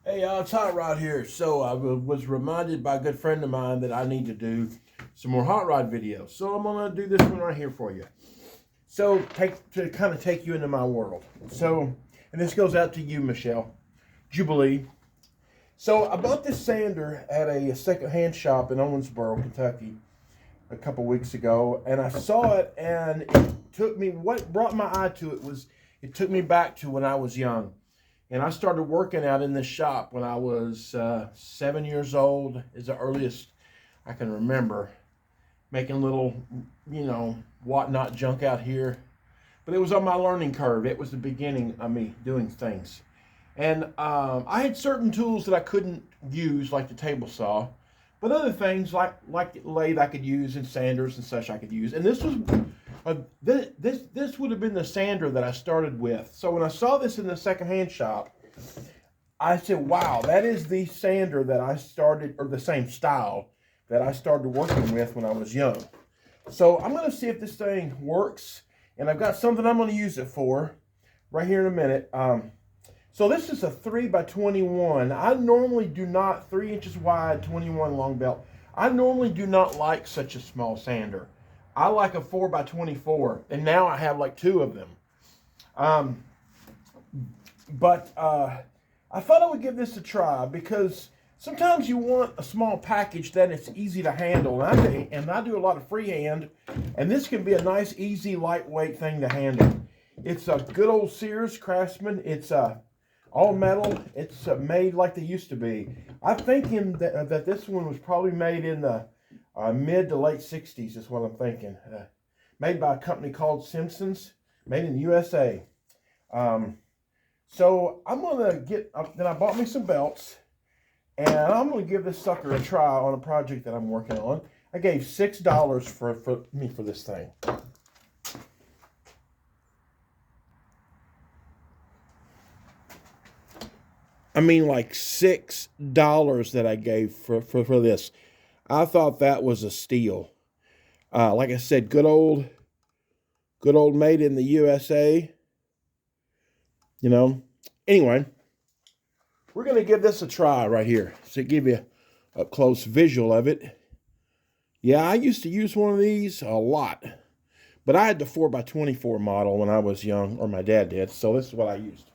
Hey, it's Hot Rod here. So I was reminded by a good friend of mine that I need to do some more Hot Rod videos. So I'm gonna do this one right here for you. So kind of take you into my world. So, and this goes out to you, Michelle Jubilee. So I bought this sander at a secondhand shop in Owensboro, Kentucky, a couple weeks ago, and I saw it, and it took me. What brought my eye to it was it took me back to when I was young. And I started working out in this shop when I was 7 years old, is the earliest I can remember, making little, whatnot junk out here. But it was on my learning curve. It was the beginning of me doing things. And I had certain tools that I couldn't use, like the table saw, but other things like the lathe I could use and sanders and such I could use. And this was this would have been the sander that I started with. So when I saw this in the secondhand shop, I said, "Wow, that is the sander that I started, or the same style that I started working with when I was young." So I'm going to see if this thing works, and I've got something I'm going to use it for right here in a minute. So this is a 3x21. I normally do not, 3 inches wide, 21 long belt. I normally do not like such a small sander. I like a 4x24, and now I have like two of them. But I thought I would give this a try because sometimes you want a small package that it's easy to handle. And I do a lot of freehand, and this can be a nice, easy, lightweight thing to handle. It's a good old Sears Craftsman. It's all metal. It's made like they used to be. I'm thinking that this one was probably made in the mid to late 60s is what I'm thinking. Made by a company called Simpson's, made in the USA. So I'm going to then I bought me some belts, and I'm going to give this sucker a try on a project that I'm working on. I gave $6 for this thing. I mean, like $6 that I gave for this. I thought that was a steal. Like I said, good old made in the USA. Anyway, we're going to give this a try right here to give you a up close visual of it. Yeah, I used to use one of these a lot, but I had the 4x24 model when I was young, or my dad did, so this is what I used.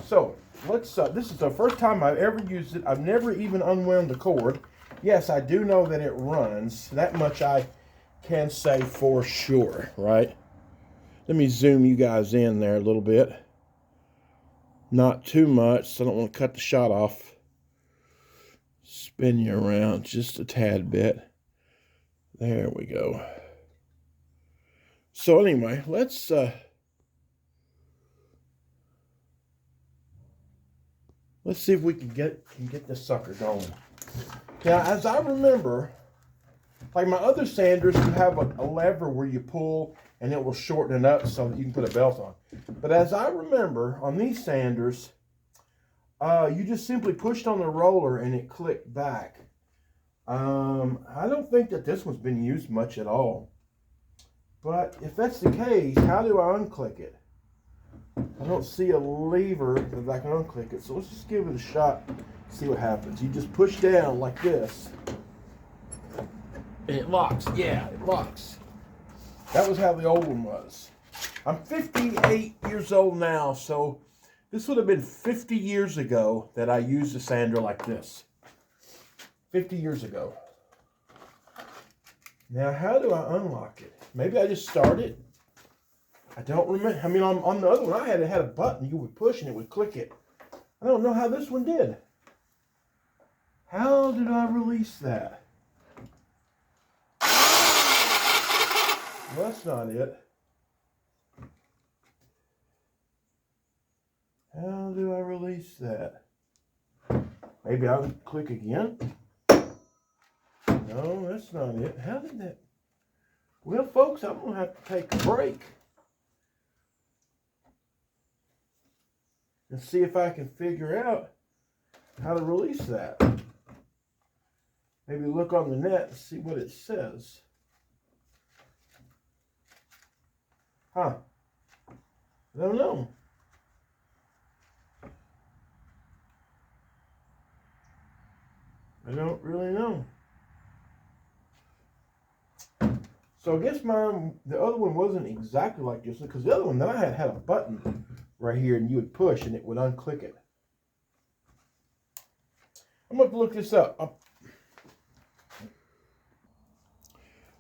So this is the first time I've ever used it. I've never even unwound the cord. Yes, I do know that it runs. That much I can say for sure, right? Let me zoom you guys in there a little bit. Not too much, so I don't want to cut the shot off. Spin you around just a tad bit. There we go. So anyway, let's see if we can get this sucker going. Now, as I remember, like my other sanders, you have a lever where you pull and it will shorten it up so that you can put a belt on. But as I remember, on these sanders, you just simply pushed on the roller and it clicked back. I don't think that this one's been used much at all. But if that's the case, how do I unclick it? I don't see a lever that I can unclick it. So let's just give it a shot, see what happens. You just push down like this, and it locks. Yeah, it locks. That was how the old one was. I'm 58 years old now, so this would have been 50 years ago that I used a sander like this. 50 years ago. Now, how do I unlock it? Maybe I just start it. I don't remember. I mean, on the other one, I had a button you would push and it would click it. I don't know how this one did. How did I release that? Well, that's not it. How do I release that? Maybe I'll click again. No, that's not it. How did that? Well, folks, I'm going to have to take a break and see if I can figure out how to release that. Maybe look on the net and see what it says. Huh. I don't know. I don't really know. So I guess the other one wasn't exactly like this one, because the other one that I had a button right here, and you would push and it would unclick it. I'm going to look this up.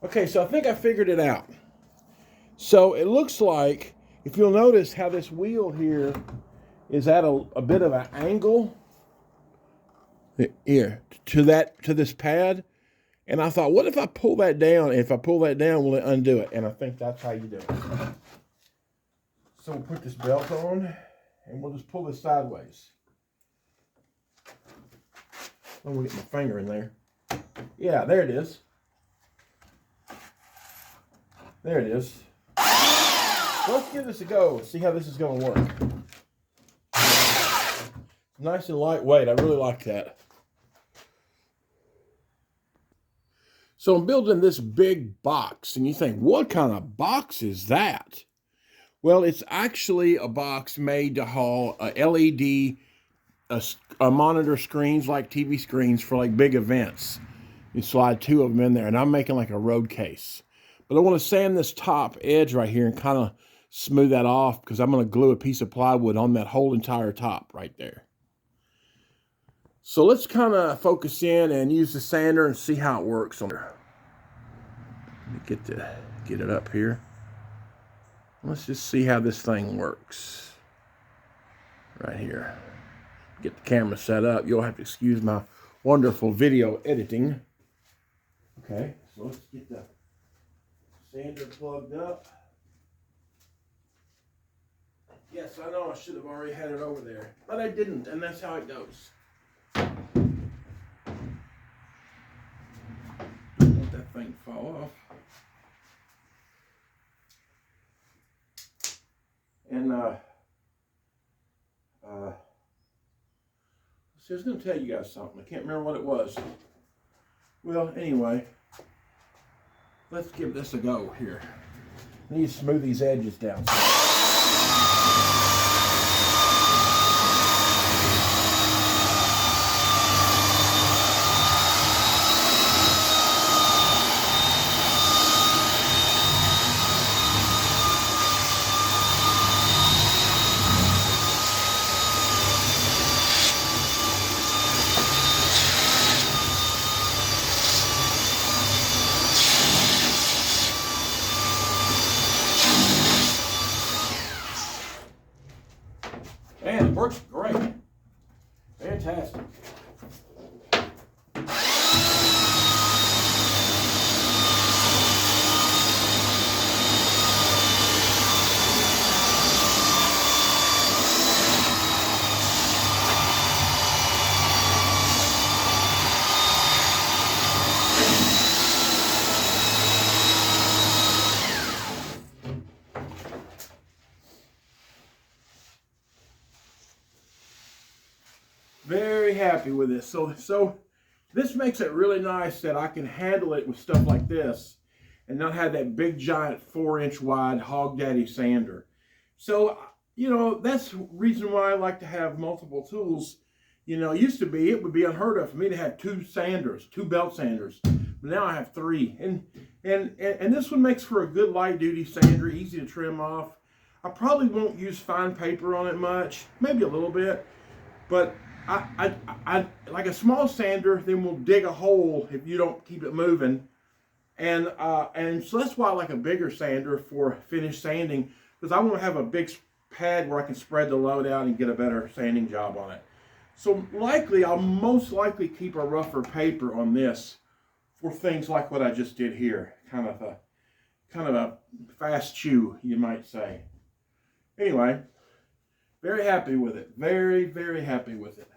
Okay, so I think I figured it out. So it looks like, if you'll notice how this wheel here is at a bit of an angle here to this pad. And I thought, what if I pull that down? And if I pull that down, will it undo it? And I think that's how you do it. So we'll put this belt on, and we'll just pull this sideways. I'm gonna get my finger in there. Yeah, there it is. There it is. Let's give this a go. See how this is going to work. Nice and lightweight. I really like that. So I'm building this big box, and you think, what kind of box is that? Well, it's actually a box made to haul a LED monitor screens, like TV screens for like big events. You slide 2 of them in there, and I'm making like a road case. But I want to sand this top edge right here and kind of smooth that off, because I'm going to glue a piece of plywood on that whole entire top right there. So let's kind of focus in and use the sander and see how it works on there. Let me get it up here. Let's just see how this thing works right here. Get the camera set up. You'll have to excuse my wonderful video editing. Okay, so let's get the sander plugged up. Yes, I know I should have already had it over there, but I didn't, and that's how it goes. Don't let that thing fall off. And so I was going to tell you guys something. I can't remember what it was. Well, anyway, let's give this a go here. I need to smooth these edges down. Man, it works great. Fantastic. Very happy with this. So this makes it really nice that I can handle it with stuff like this and not have that big giant 4-inch wide Hog Daddy sander. So, you know, that's the reason why I like to have multiple tools. You know, it would be unheard of for me to have 2 sanders, 2 belt sanders. But now I have 3. And this one makes for a good light duty sander, easy to trim off. I probably won't use fine paper on it much, maybe a little bit, but I like a small sander, then will dig a hole if you don't keep it moving, and so that's why I like a bigger sander for finished sanding, because I want to have a big pad where I can spread the load out and get a better sanding job on it. So I'll most likely keep a rougher paper on this for things like what I just did here, kind of a fast chew, you might say. Anyway, very happy with it. Very, very happy with it.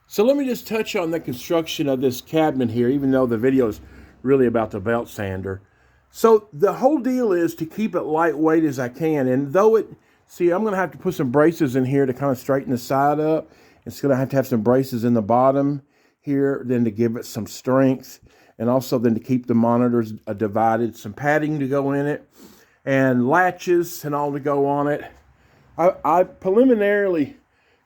So let me just touch on the construction of this cabinet here, even though the video is really about the belt sander. So the whole deal is to keep it lightweight as I can. And though I'm going to have to put some braces in here to kind of straighten the side up. It's going to have some braces in the bottom here, then to give it some strength. And also then to keep the monitors divided, some padding to go in it, and latches and all to go on it. I preliminarily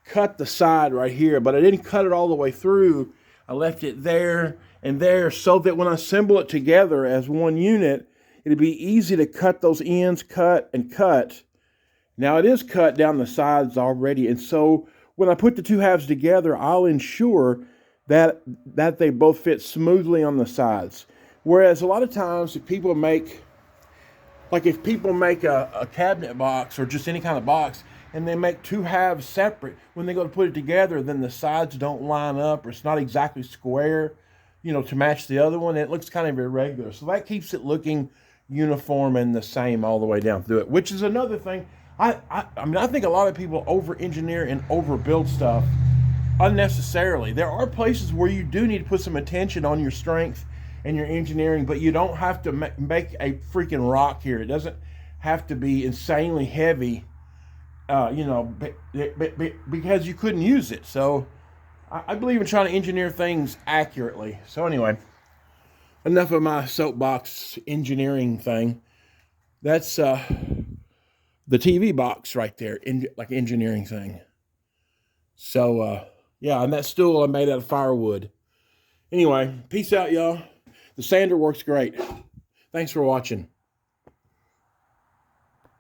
cut the side right here, but I didn't cut it all the way through. I left it there and there so that when I assemble it together as one unit, it'd be easy to cut those ends, cut and cut. Now it is cut down the sides already, and so when I put the two halves together, I'll ensure that they both fit smoothly on the sides. Whereas a lot of times if people make a cabinet box or just any kind of box, and they make two halves separate, when they go to put it together, then the sides don't line up, or it's not exactly square, to match the other one. It looks kind of irregular. So that keeps it looking uniform and the same all the way down through it, which is another thing. I think a lot of people over-engineer and overbuild stuff unnecessarily. There are places where you do need to put some attention on your strength and your engineering, but you don't have to make a freaking rock here. It doesn't have to be insanely heavy, because you couldn't use it. So I believe in trying to engineer things accurately. So anyway, enough of my soapbox engineering thing. That's the TV box right there, like engineering thing. So yeah, and that stool I made out of firewood. Anyway, peace out, y'all. The sander works great. Thanks for watching.